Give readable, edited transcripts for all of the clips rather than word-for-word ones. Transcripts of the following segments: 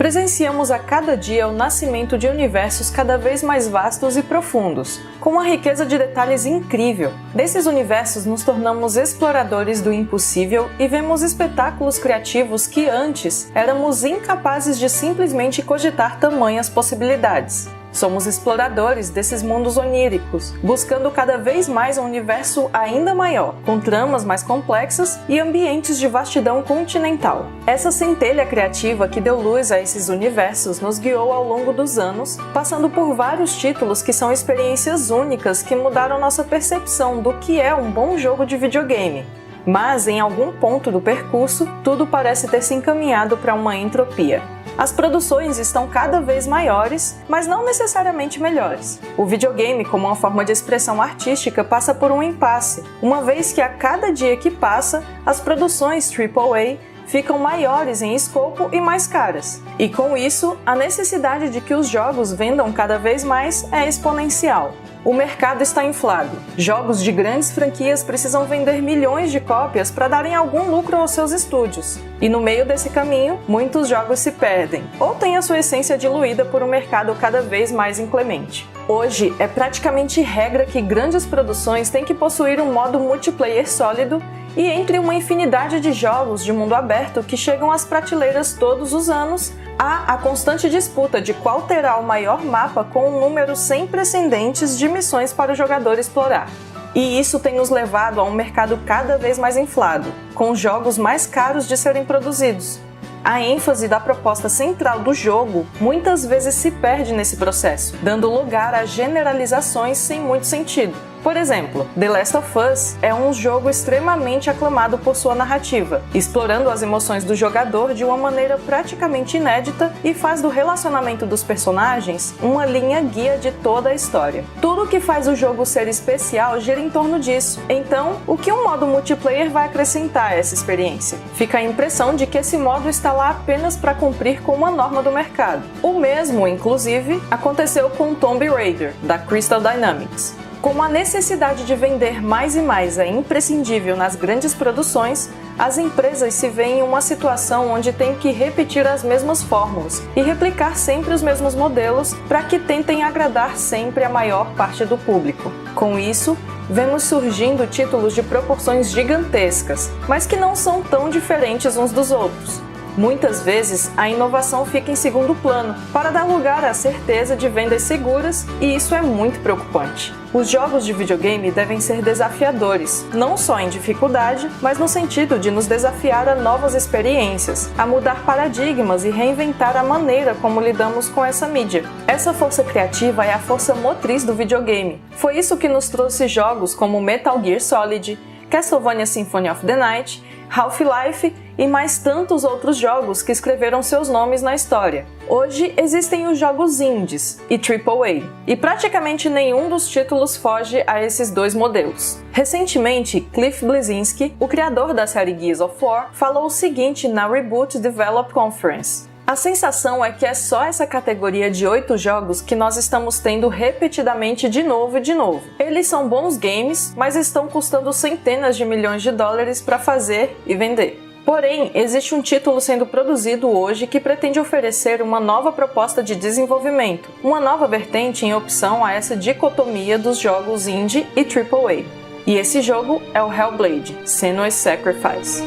Presenciamos a cada dia o nascimento de universos cada vez mais vastos e profundos, com uma riqueza de detalhes incrível. Desses universos nos tornamos exploradores do impossível e vemos espetáculos criativos que antes éramos incapazes de simplesmente cogitar tamanhas possibilidades. Somos exploradores desses mundos oníricos, buscando cada vez mais um universo ainda maior, com tramas mais complexas e ambientes de vastidão continental. Essa centelha criativa que deu luz a esses universos nos guiou ao longo dos anos, passando por vários títulos que são experiências únicas que mudaram nossa percepção do que é um bom jogo de videogame. Mas, em algum ponto do percurso, tudo parece ter se encaminhado para uma entropia. As produções estão cada vez maiores, mas não necessariamente melhores. O videogame, como uma forma de expressão artística, passa por um impasse, uma vez que a cada dia que passa, as produções AAA ficam maiores em escopo e mais caras. E com isso, a necessidade de que os jogos vendam cada vez mais é exponencial. O mercado está inflado. Jogos de grandes franquias precisam vender milhões de cópias para darem algum lucro aos seus estúdios. E no meio desse caminho, muitos jogos se perdem, ou têm a sua essência diluída por um mercado cada vez mais inclemente. Hoje, é praticamente regra que grandes produções têm que possuir um modo multiplayer sólido e entre uma infinidade de jogos de mundo aberto que chegam às prateleiras todos os anos, há a constante disputa de qual terá o maior mapa com um número sem precedentes de missões para o jogador explorar. E isso tem nos levado a um mercado cada vez mais inflado, com jogos mais caros de serem produzidos. A ênfase da proposta central do jogo muitas vezes se perde nesse processo, dando lugar a generalizações sem muito sentido. Por exemplo, The Last of Us é um jogo extremamente aclamado por sua narrativa, explorando as emoções do jogador de uma maneira praticamente inédita e faz do relacionamento dos personagens uma linha guia de toda a história. Tudo que faz o jogo ser especial gira em torno disso. Então, o que um modo multiplayer vai acrescentar a essa experiência? Fica a impressão de que esse modo está lá apenas para cumprir com uma norma do mercado. O mesmo, inclusive, aconteceu com Tomb Raider, da Crystal Dynamics. Como a necessidade de vender mais e mais é imprescindível nas grandes produções, as empresas se veem em uma situação onde têm que repetir as mesmas fórmulas e replicar sempre os mesmos modelos para que tentem agradar sempre a maior parte do público. Com isso, vemos surgindo títulos de proporções gigantescas, mas que não são tão diferentes uns dos outros. Muitas vezes, a inovação fica em segundo plano, para dar lugar à certeza de vendas seguras, e isso é muito preocupante. Os jogos de videogame devem ser desafiadores, não só em dificuldade, mas no sentido de nos desafiar a novas experiências, a mudar paradigmas e reinventar a maneira como lidamos com essa mídia. Essa força criativa é a força motriz do videogame. Foi isso que nos trouxe jogos como Metal Gear Solid, Castlevania Symphony of the Night, Half-Life e mais tantos outros jogos que escreveram seus nomes na história. Hoje existem os jogos indies e AAA, e praticamente nenhum dos títulos foge a esses dois modelos. Recentemente, Cliff Bleszinski, o criador da série Gears of War, falou o seguinte na Reboot Develop Conference: a sensação é que é só essa categoria de 8 jogos que nós estamos tendo repetidamente de novo e de novo. Eles são bons games, mas estão custando centenas de milhões de dólares para fazer e vender. Porém, existe um título sendo produzido hoje que pretende oferecer uma nova proposta de desenvolvimento, uma nova vertente em opção a essa dicotomia dos jogos indie e AAA. E esse jogo é o Hellblade: Senua's Sacrifice.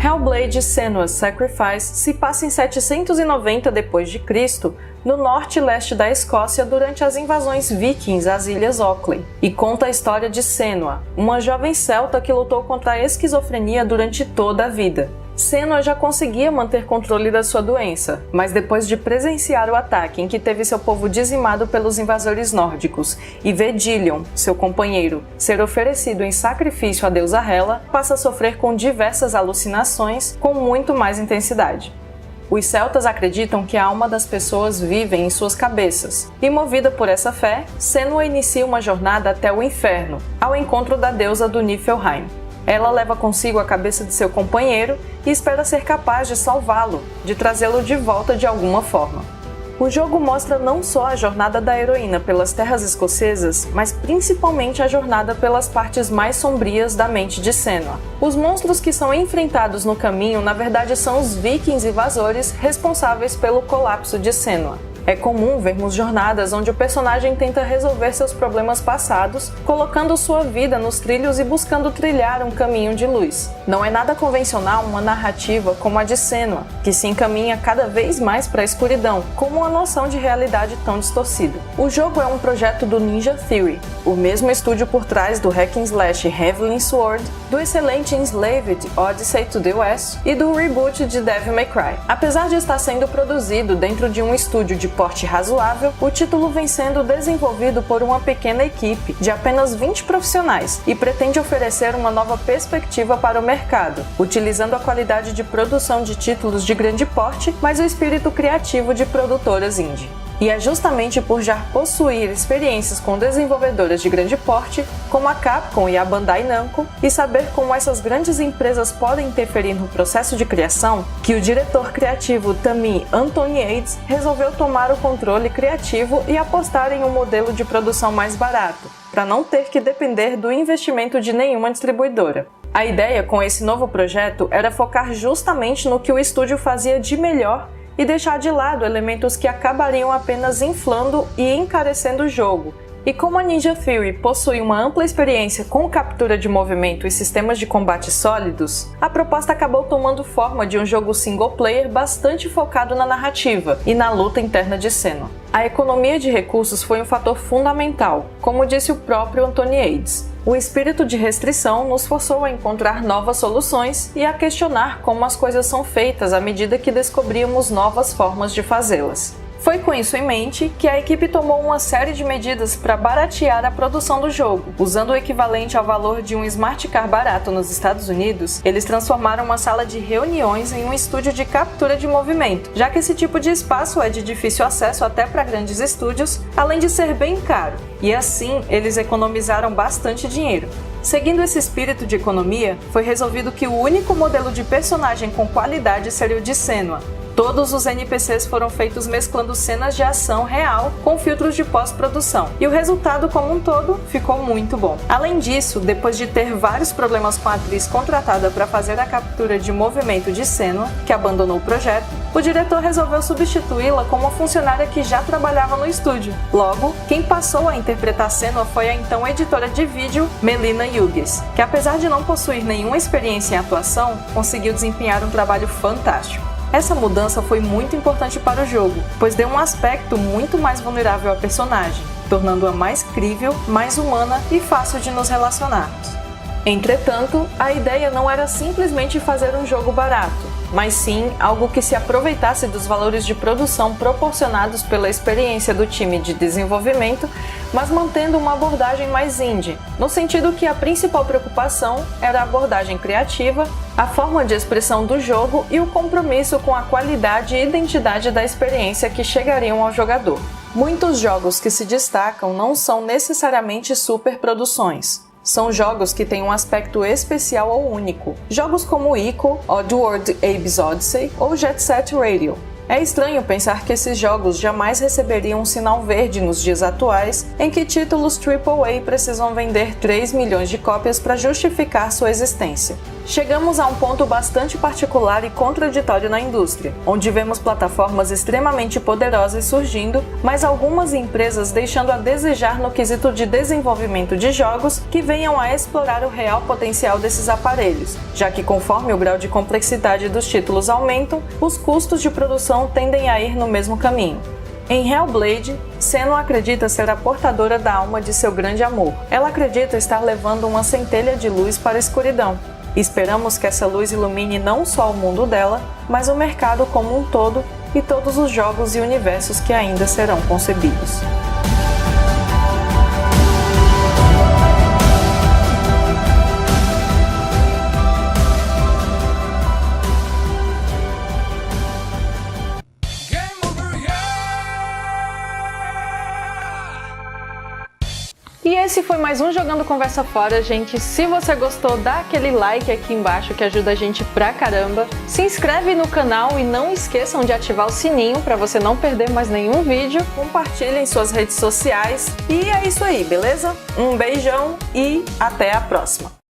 Hellblade: Senua's Sacrifice se passa em 790 d.C., no norte e leste da Escócia durante as invasões vikings às Ilhas Orkney, e conta a história de Senua, uma jovem celta que lutou contra a esquizofrenia durante toda a vida. Senua já conseguia manter controle da sua doença, mas depois de presenciar o ataque em que teve seu povo dizimado pelos invasores nórdicos e ver Dilion, seu companheiro, ser oferecido em sacrifício à deusa Hela, passa a sofrer com diversas alucinações com muito mais intensidade. Os celtas acreditam que a alma das pessoas vive em suas cabeças, e movida por essa fé, Senua inicia uma jornada até o inferno, ao encontro da deusa do Niflheim. Ela leva consigo a cabeça de seu companheiro e espera ser capaz de salvá-lo, de trazê-lo de volta de alguma forma. O jogo mostra não só a jornada da heroína pelas terras escocesas, mas principalmente a jornada pelas partes mais sombrias da mente de Senua. Os monstros que são enfrentados no caminho, na verdade, são os vikings invasores responsáveis pelo colapso de Senua. É comum vermos jornadas onde o personagem tenta resolver seus problemas passados, colocando sua vida nos trilhos e buscando trilhar um caminho de luz. Não é nada convencional uma narrativa como a de Senua, que se encaminha cada vez mais para a escuridão, com uma noção de realidade tão distorcida. O jogo é um projeto do Ninja Theory, o mesmo estúdio por trás do hack and slash Heavenly Sword, do excelente Enslaved Odyssey to the West e do reboot de Devil May Cry. Apesar de estar sendo produzido dentro de um estúdio de porte razoável, o título vem sendo desenvolvido por uma pequena equipe de apenas 20 profissionais e pretende oferecer uma nova perspectiva para o mercado, utilizando a qualidade de produção de títulos de grande porte, mas o espírito criativo de produtoras indie. E é justamente por já possuir experiências com desenvolvedoras de grande porte, como a Capcom e a Bandai Namco, e saber como essas grandes empresas podem interferir no processo de criação, que o diretor criativo Tammy Anthony Aids resolveu tomar o controle criativo e apostar em um modelo de produção mais barato, para não ter que depender do investimento de nenhuma distribuidora. A ideia com esse novo projeto era focar justamente no que o estúdio fazia de melhor e deixar de lado elementos que acabariam apenas inflando e encarecendo o jogo. E como a Ninja Theory possui uma ampla experiência com captura de movimento e sistemas de combate sólidos, a proposta acabou tomando forma de um jogo single player bastante focado na narrativa e na luta interna de Senua. A economia de recursos foi um fator fundamental, como disse o próprio Anthony Aids. O espírito de restrição nos forçou a encontrar novas soluções e a questionar como as coisas são feitas à medida que descobríamos novas formas de fazê-las. Foi com isso em mente que a equipe tomou uma série de medidas para baratear a produção do jogo. Usando o equivalente ao valor de um smart car barato nos Estados Unidos, eles transformaram uma sala de reuniões em um estúdio de captura de movimento, já que esse tipo de espaço é de difícil acesso até para grandes estúdios, além de ser bem caro. E assim, eles economizaram bastante dinheiro. Seguindo esse espírito de economia, foi resolvido que o único modelo de personagem com qualidade seria o de Senua. Todos os NPCs foram feitos mesclando cenas de ação real com filtros de pós-produção, e o resultado como um todo ficou muito bom. Além disso, depois de ter vários problemas com a atriz contratada para fazer a captura de movimento de Senua, que abandonou o projeto, o diretor resolveu substituí-la com uma funcionária que já trabalhava no estúdio. Logo, quem passou a interpretar Senua foi a então editora de vídeo Melina Hughes, que apesar de não possuir nenhuma experiência em atuação, conseguiu desempenhar um trabalho fantástico. Essa mudança foi muito importante para o jogo, pois deu um aspecto muito mais vulnerável à personagem, tornando-a mais crível, mais humana e fácil de nos relacionarmos. Entretanto, a ideia não era simplesmente fazer um jogo barato, mas sim algo que se aproveitasse dos valores de produção proporcionados pela experiência do time de desenvolvimento, mas mantendo uma abordagem mais indie, no sentido que a principal preocupação era a abordagem criativa, a forma de expressão do jogo e o compromisso com a qualidade e identidade da experiência que chegariam ao jogador. Muitos jogos que se destacam não são necessariamente superproduções. São jogos que têm um aspecto especial ou único. Jogos como Ico, Oddworld Abe's Odyssey ou Jet Set Radio. É estranho pensar que esses jogos jamais receberiam um sinal verde nos dias atuais, em que títulos AAA precisam vender 3 milhões de cópias para justificar sua existência. Chegamos a um ponto bastante particular e contraditório na indústria, onde vemos plataformas extremamente poderosas surgindo, mas algumas empresas deixando a desejar no quesito de desenvolvimento de jogos que venham a explorar o real potencial desses aparelhos, já que conforme o grau de complexidade dos títulos aumentam, os custos de produção tendem a ir no mesmo caminho. Em Hellblade, Senua acredita ser a portadora da alma de seu grande amor. Ela acredita estar levando uma centelha de luz para a escuridão. Esperamos que essa luz ilumine não só o mundo dela, mas o mercado como um todo e todos os jogos e universos que ainda serão concebidos. esse foi mais um Jogando Conversa Fora, gente. Se você gostou, dá aquele like aqui embaixo que ajuda a gente pra caramba. Se inscreve no canal e não esqueçam de ativar o sininho pra você não perder mais nenhum vídeo. Compartilhem em suas redes sociais. E é isso aí, beleza? Um beijão e até a próxima!